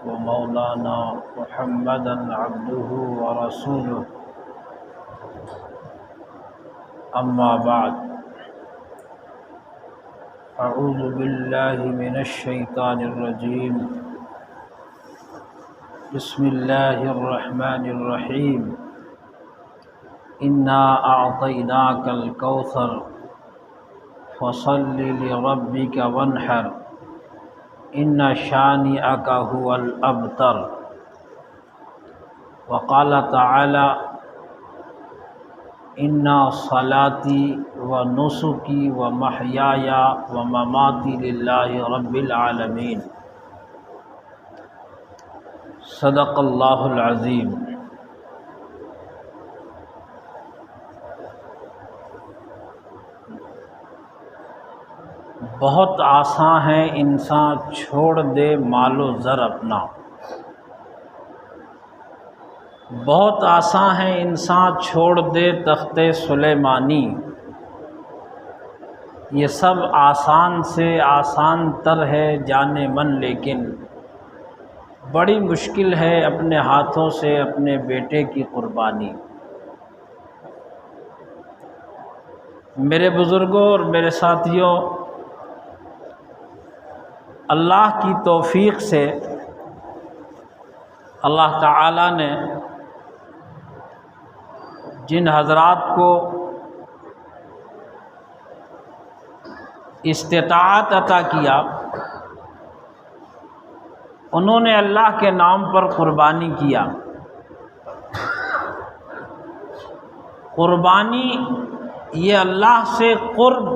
ومولانا محمدا عبده ورسوله اما بعد اعوذ باللہ من الشیطان الرجیم بسم اللہ الرحمن الرحیم انا اعطیناک الکوثر فصل لربک وانحر ان شانئک هو الابتر وقال تعالی ان صلاتی و نسکی و محیای و مماتی للہ رب العالمین صدق اللہ العظیم۔ بہت آسان ہے انسان چھوڑ دے مال و زر اپنا، بہت آسان ہے انسان چھوڑ دے تخت سلیمانی، یہ سب آسان سے آسان تر ہے جانے من، لیکن بڑی مشکل ہے اپنے ہاتھوں سے اپنے بیٹے کی قربانی۔ میرے بزرگوں اور میرے ساتھیوں، اللہ کی توفیق سے اللہ تعالیٰ نے جن حضرات کو استطاعت عطا کیا، انہوں نے اللہ کے نام پر قربانی کیا۔ قربانی یہ اللہ سے قرب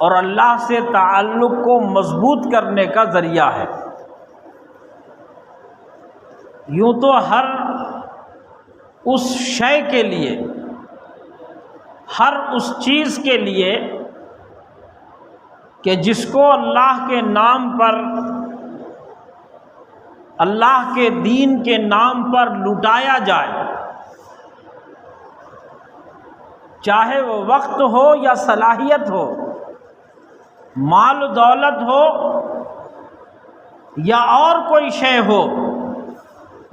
اور اللہ سے تعلق کو مضبوط کرنے کا ذریعہ ہے۔ یوں تو ہر اس شے کے لیے، ہر اس چیز کے لیے کہ جس کو اللہ کے نام پر، اللہ کے دین کے نام پر لٹایا جائے، چاہے وہ وقت ہو یا صلاحیت ہو، مال و دولت ہو یا اور کوئی شے ہو،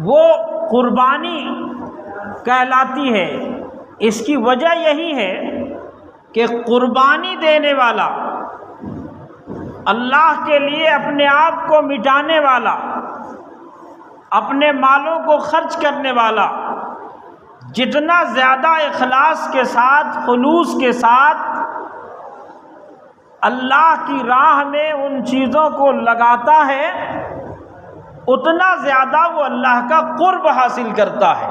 وہ قربانی کہلاتی ہے۔ اس کی وجہ یہی ہے کہ قربانی دینے والا، اللہ کے لیے اپنے آپ کو مٹانے والا، اپنے مالوں کو خرچ کرنے والا، جتنا زیادہ اخلاص کے ساتھ، خلوص کے ساتھ اللہ کی راہ میں ان چیزوں کو لگاتا ہے، اتنا زیادہ وہ اللہ کا قرب حاصل کرتا ہے۔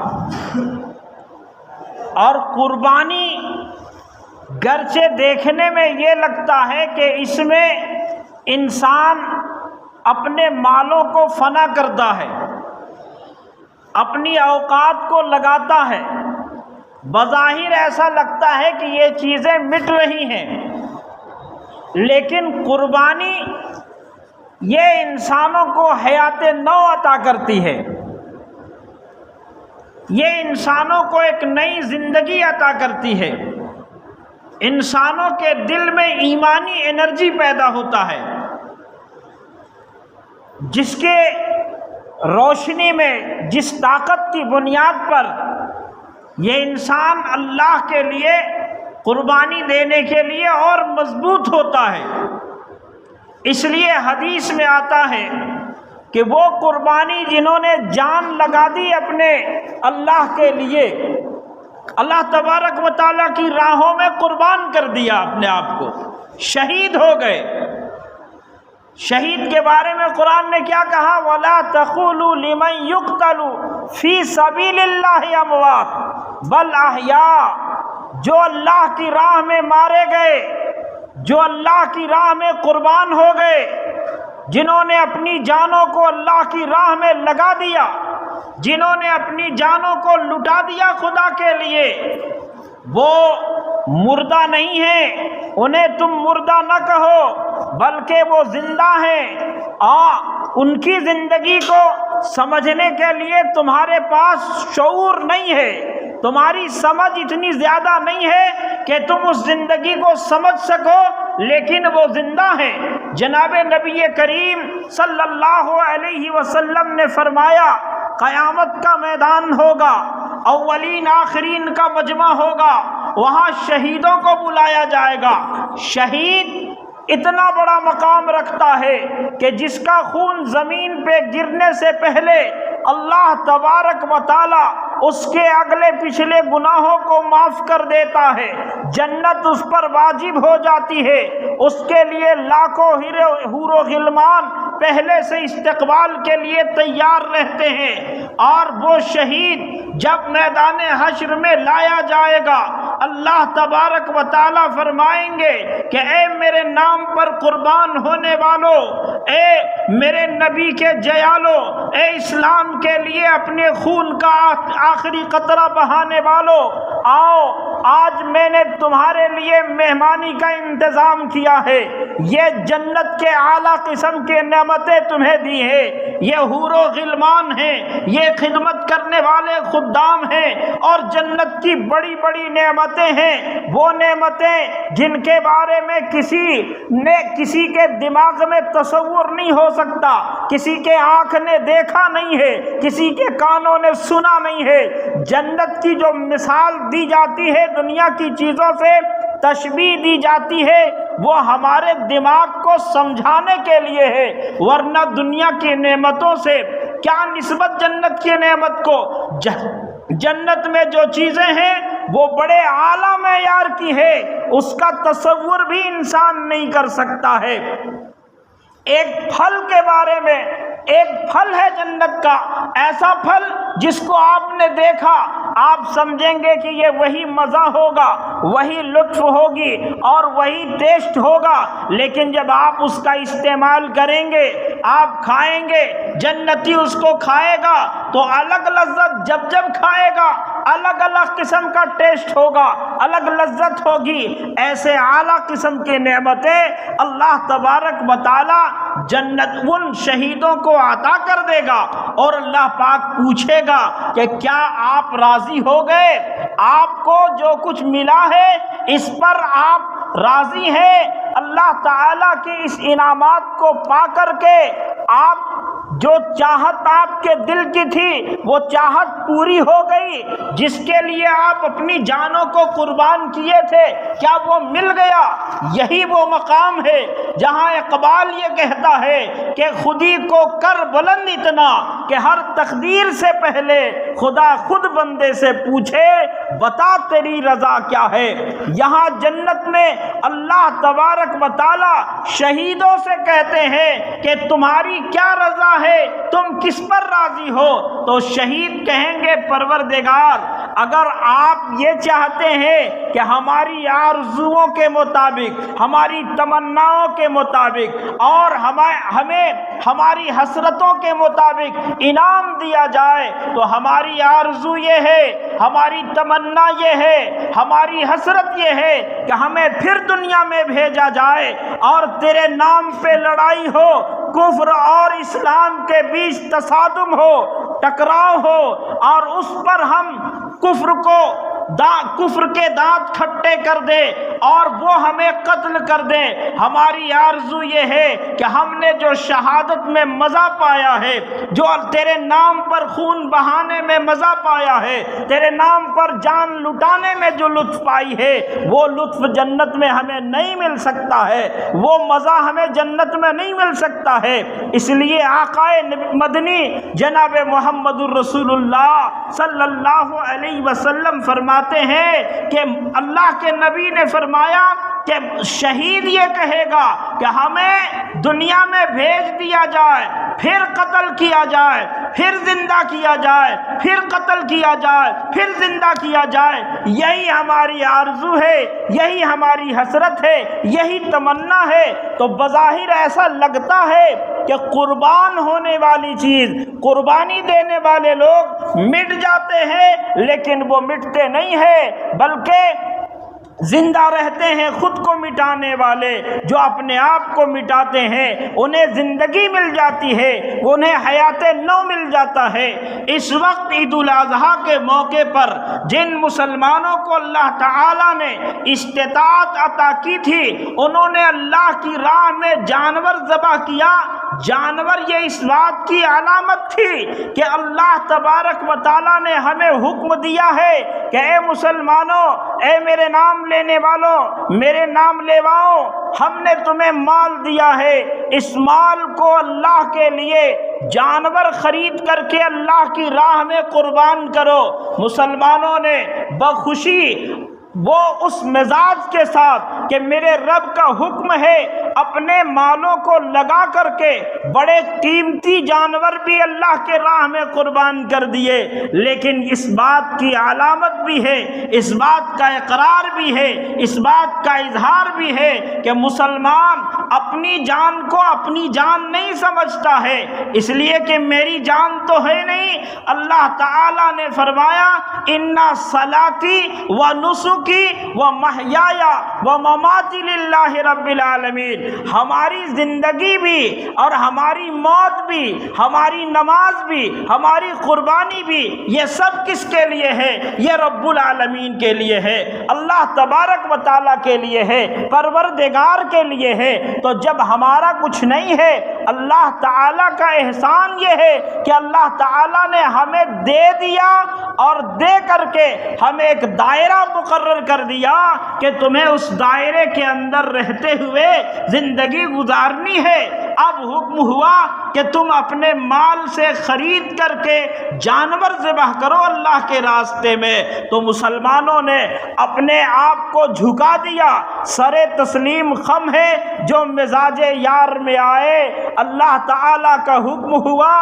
اور قربانی گرچہ دیکھنے میں یہ لگتا ہے کہ اس میں انسان اپنے مالوں کو فنا کرتا ہے، اپنی اوقات کو لگاتا ہے، بظاہر ایسا لگتا ہے کہ یہ چیزیں مٹ رہی ہیں، لیکن قربانی یہ انسانوں کو حیات نو عطا کرتی ہے، یہ انسانوں کو ایک نئی زندگی عطا کرتی ہے، انسانوں کے دل میں ایمانی انرجی پیدا ہوتا ہے، جس کے روشنی میں، جس طاقت کی بنیاد پر یہ انسان اللہ کے لیے قربانی دینے کے لیے اور مضبوط ہوتا ہے۔ اس لیے حدیث میں آتا ہے کہ وہ قربانی جنہوں نے جان لگا دی اپنے اللہ کے لیے، اللہ تبارک و تعالیٰ کی راہوں میں قربان کر دیا اپنے آپ کو، شہید ہو گئے۔ شہید کے بارے میں قرآن نے کیا کہا؟ وَلَا تَقُولُوا لِمَن يُقْتَلُ فِي سَبِيلِ اللَّهِ أَمْوَاتٌ بَلْ أَحْيَاءٌ، جو اللہ کی راہ میں مارے گئے، جو اللہ کی راہ میں قربان ہو گئے، جنہوں نے اپنی جانوں کو اللہ کی راہ میں لگا دیا، جنہوں نے اپنی جانوں کو لٹا دیا خدا کے لیے، وہ مردہ نہیں ہیں، انہیں تم مردہ نہ کہو بلکہ وہ زندہ ہیں۔ ان کی زندگی کو سمجھنے کے لیے تمہارے پاس شعور نہیں ہے، تمہاری سمجھ اتنی زیادہ نہیں ہے کہ تم اس زندگی کو سمجھ سکو، لیکن وہ زندہ ہیں۔ جناب نبی کریم صلی اللہ علیہ وسلم نے فرمایا قیامت کا میدان ہوگا، اولین آخرین کا مجمع ہوگا، وہاں شہیدوں کو بلایا جائے گا۔ شہید اتنا بڑا مقام رکھتا ہے کہ جس کا خون زمین پہ گرنے سے پہلے اللہ تبارک و تعالی اس کے اگلے پچھلے گناہوں کو معاف کر دیتا ہے، جنت اس پر واجب ہو جاتی ہے، اس کے لیے لاکھوں حور و غلمان پہلے سے استقبال کے لیے تیار رہتے ہیں، اور وہ شہید جب میدان حشر میں لایا جائے گا اللہ تبارک و تعالی فرمائیں گے کہ اے میرے نام پر قربان ہونے والوں، اے میرے نبی کے جیالو، اے اسلام کے لیے اپنے خون کا آخری قطرہ بہانے والوں، آؤ آج میں نے تمہارے لیے مہمانی کا انتظام کیا ہے، یہ جنت کے اعلیٰ قسم کے نعمتیں تمہیں دی ہیں، یہ حور و غلمان ہیں، یہ خدمت کرنے والے خدام ہیں، اور جنت کی بڑی بڑی نعمتیں ہیں، وہ نعمتیں جن کے بارے میں کسی کے دماغ میں تصور نہیں ہو سکتا، کسی کے آنکھ نے دیکھا نہیں ہے، کسی کے کانوں نے سنا نہیں ہے۔ جنت کی جو مثال دی جاتی ہے دنیا کی چیزوں سے، تشبیہ دی جاتی ہے، وہ ہمارے دماغ کو سمجھانے کے لیے ہے، ورنہ دنیا کی نعمتوں سے کیا نسبت جنت کی نعمت کو۔ جنت میں جو چیزیں ہیں وہ بڑے اعلیٰ معیار کی ہے، اس کا تصور بھی انسان نہیں کر سکتا ہے۔ ایک پھل کے بارے میں، ایک پھل ہے جنت کا، ایسا پھل جس کو آپ نے دیکھا آپ سمجھیں گے کہ یہ وہی مزہ ہوگا، وہی لطف ہوگی اور وہی ٹیسٹ ہوگا، لیکن جب آپ اس کا استعمال کریں گے، آپ کھائیں گے، جنتی اس کو کھائے گا تو الگ لذت، جب کھائے گا الگ الگ قسم کا ٹیسٹ ہوگا، الگ لذت ہوگی۔ ایسے اعلیٰ قسم کی نعمتیں اللہ تبارک و تعالی جنت ان شہیدوں کو عطا کر دے گا، اور اللہ پاک پوچھے گا کہ کیا آپ راضی ہو گئے؟ آپ کو جو کچھ ملا ہے اس پر آپ راضی ہیں؟ اللہ تعالیٰ کی اس انعامات کو پا کر کے آپ جو چاہت آپ کے دل کی تھی وہ چاہت پوری ہو گئی، جس کے لیے آپ اپنی جانوں کو قربان کیے تھے، کیا وہ مل گیا؟ یہی وہ مقام ہے جہاں اقبال یہ کہتا ہے کہ خودی کو کر بلند اتنا کہ ہر تقدیر سے پہلے خدا خود بندے سے پوچھے بتا تیری رضا کیا ہے۔ یہاں جنت میں اللہ تبارک و تعالی شہیدوں سے کہتے ہیں کہ تمہاری کیا رضا ہے، تم کس پر راضی ہو؟ تو شہید کہیں گے پروردگار اگر آپ یہ چاہتے ہیں کہ ہماری آرزوؤں کے مطابق، ہماری تمناؤں کے مطابق اور ہمیں ہماری حسرتوں کے مطابق انعام دیا جائے تو ہماری آرزو یہ ہے، ہماری تمنا یہ ہے، ہماری حسرت یہ ہے کہ ہمیں پھر دنیا میں بھیجا جائے اور تیرے نام پہ لڑائی ہو، کفر اور اسلام کے بیچ تصادم ہو، ٹکراؤ ہو، اور اس پر ہم کفر کے دانت کھٹے کر دے اور وہ ہمیں قتل کر دے۔ ہماری آرزو یہ ہے کہ ہم نے جو شہادت میں مزہ پایا ہے، جو تیرے نام پر خون بہانے میں مزہ پایا ہے، تیرے نام پر جان لٹانے میں جو لطف پائی ہے، وہ لطف جنت میں ہمیں نہیں مل سکتا ہے، وہ مزہ ہمیں جنت میں نہیں مل سکتا ہے۔ اس لیے آقا مدنی جناب محمد الرسول اللہ صلی اللہ علیہ وسلم فرماتے ہیں کہ اللہ کے نبی نے فرمایا کہ شہید یہ کہے گا کہ ہمیں دنیا میں بھیج دیا جائے، پھر قتل کیا جائے، پھر زندہ کیا جائے، پھر قتل کیا جائے، پھر زندہ کیا جائے۔ یہی ہماری آرزو ہے، یہی ہماری حسرت ہے، یہی تمنا ہے۔ تو بظاہر ایسا لگتا ہے کہ قربان ہونے والی چیز، قربانی دینے والے لوگ مٹ جاتے ہیں، لیکن وہ مٹتے نہیں ہیں، بلکہ زندہ رہتے ہیں خود کو مٹانے والے، جو اپنے آپ کو مٹاتے ہیں انہیں زندگی مل جاتی ہے، انہیں حیات نو مل جاتا ہے۔ اس وقت عید الاضحیٰ کے موقع پر جن مسلمانوں کو اللہ تعالیٰ نے استطاعت عطا کی تھی، انہوں نے اللہ کی راہ میں جانور ذبح کیا۔ جانور یہ اس بات کی علامت تھی کہ اللہ تبارک و تعالیٰ نے ہمیں حکم دیا ہے کہ اے مسلمانوں، اے میرے نام لینے والوں، میرے نام لیواؤ، ہم نے تمہیں مال دیا ہے، اس مال کو اللہ کے لیے جانور خرید کر کے اللہ کی راہ میں قربان کرو۔ مسلمانوں نے بخوشی وہ اس مزاج کے ساتھ کہ میرے رب کا حکم ہے، اپنے مالوں کو لگا کر کے بڑے قیمتی جانور بھی اللہ کے راہ میں قربان کر دیے۔ لیکن اس بات کی علامت بھی ہے، اس بات کا اقرار بھی ہے، اس بات کا اظہار بھی ہے کہ مسلمان اپنی جان کو اپنی جان نہیں سمجھتا ہے، اس لیے کہ میری جان تو ہے نہیں۔ اللہ تعالیٰ نے فرمایا اِنَّ صَلَاتِي وَنُسُكِي وَمَحْيَايَ وَمَمَاتِي لِلَّهِ رَبِّ الْعَالَمِينَ، ہماری زندگی بھی اور ہماری موت بھی، ہماری نماز بھی، ہماری قربانی بھی، یہ سب کس کے لیے ہے؟ یہ رب العالمین کے لیے ہے، اللہ تبارک و تعالیٰ کے لیے ہے، پروردگار کے لیے ہے۔ تو جب ہمارا کچھ نہیں ہے، اللہ تعالیٰ کا احسان یہ ہے کہ اللہ تعالیٰ نے ہمیں دے دیا، اور دے کر کے ہمیں ایک دائرہ مقرر کر دیا کہ تمہیں اس دائرے کے اندر رہتے ہوئے زندگی گزارنی ہے۔ اب حکم ہوا کہ تم اپنے مال سے خرید کر کے جانور ذبح کرو اللہ کے راستے میں۔ تو مسلمانوں نے اپنے آپ کو جھکا دیا، سر تسلیم خم ہے جو مزاج یار میں آئے۔ اللہ تعالیٰ کا حکم ہوا،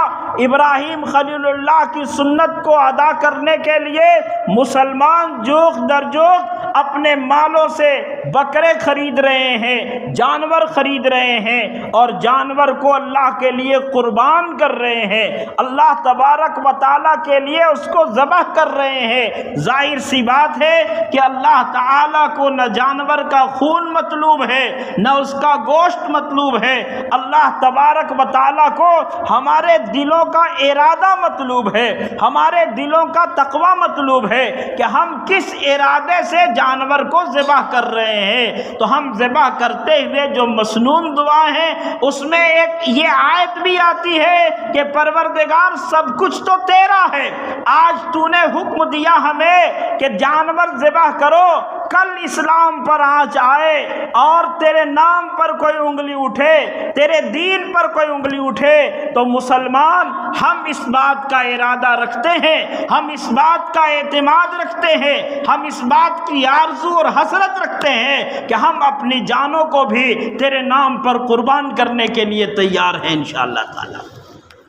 ابراہیم خلیل اللہ کی سنت کو ادا کرنے کے لیے مسلمان جوخ در جوخ اپنے مالوں سے بکرے خرید رہے ہیں، جانور خرید رہے ہیں، اور جانور کو اللہ کے لیے قربان کر رہے ہیں، اللہ تبارک و تعالیٰ کے لیے اس کو ذبح کر رہے ہیں۔ ظاہر سی بات ہے کہ اللہ تعالیٰ کو نہ جانور کا خون مطلوب ہے، نہ اس کا گوشت مطلوب ہے، اللہ تبارک و تعالیٰ کو ہمارے دلوں کا ارادہ مطلوب ہے، ہمارے دلوں کا تقوی مطلوب ہے کہ ہم کس ارادے سے جانور کو ذبح کر رہے ہیں۔ تو ہم ذبح کرتے ہوئے جو مسنون دعا ہیں اس میں ایک یہ آیت بھی آتی ہے کہ پروردگار سب کچھ تو تیرا ہے، آج تو نے حکم دیا ہمیں کہ جانور ذبح کرو، کل اسلام پر آنچ آئے اور تیرے نام پر کوئی انگلی اٹھے، تیرے دین پر کوئی انگلی اٹھے، تو مسلمان ہم اس بات کا ارادہ رکھتے ہیں، ہم اس بات کا اعتماد رکھتے ہیں، ہم اس بات کی آرزو اور حسرت رکھتے ہیں کہ ہم اپنی جانوں کو بھی تیرے نام پر قربان کرنے کے لیے تیار ہیں انشاءاللہ تعالی۔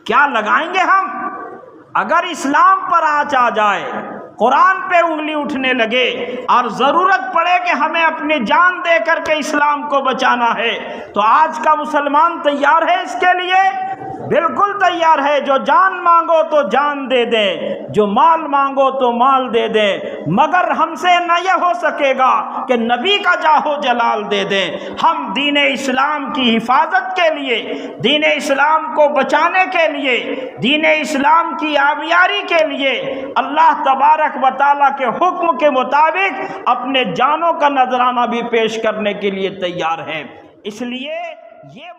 کیا لگائیں گے ہم؟ اگر اسلام پر آنچ آ جائے، قرآن پہ انگلی اٹھنے لگے اور ضرورت پڑے کہ ہمیں اپنی جان دے کر کے اسلام کو بچانا ہے، تو آج کا مسلمان تیار ہے اس کے لیے؟ بالکل تیار ہے۔ جو جان مانگو تو جان دے دیں، جو مال مانگو تو مال دے دیں، مگر ہم سے نہ یہ ہو سکے گا کہ نبی کا جاہو جلال دے دیں۔ ہم دین اسلام کی حفاظت کے لیے، دین اسلام کو بچانے کے لیے، دین اسلام کی آبیاری کے لیے اللہ تبارک و تعالیٰ کے حکم کے مطابق اپنے جانوں کا نذرانہ بھی پیش کرنے کے لیے تیار ہیں۔ اس لیے یہ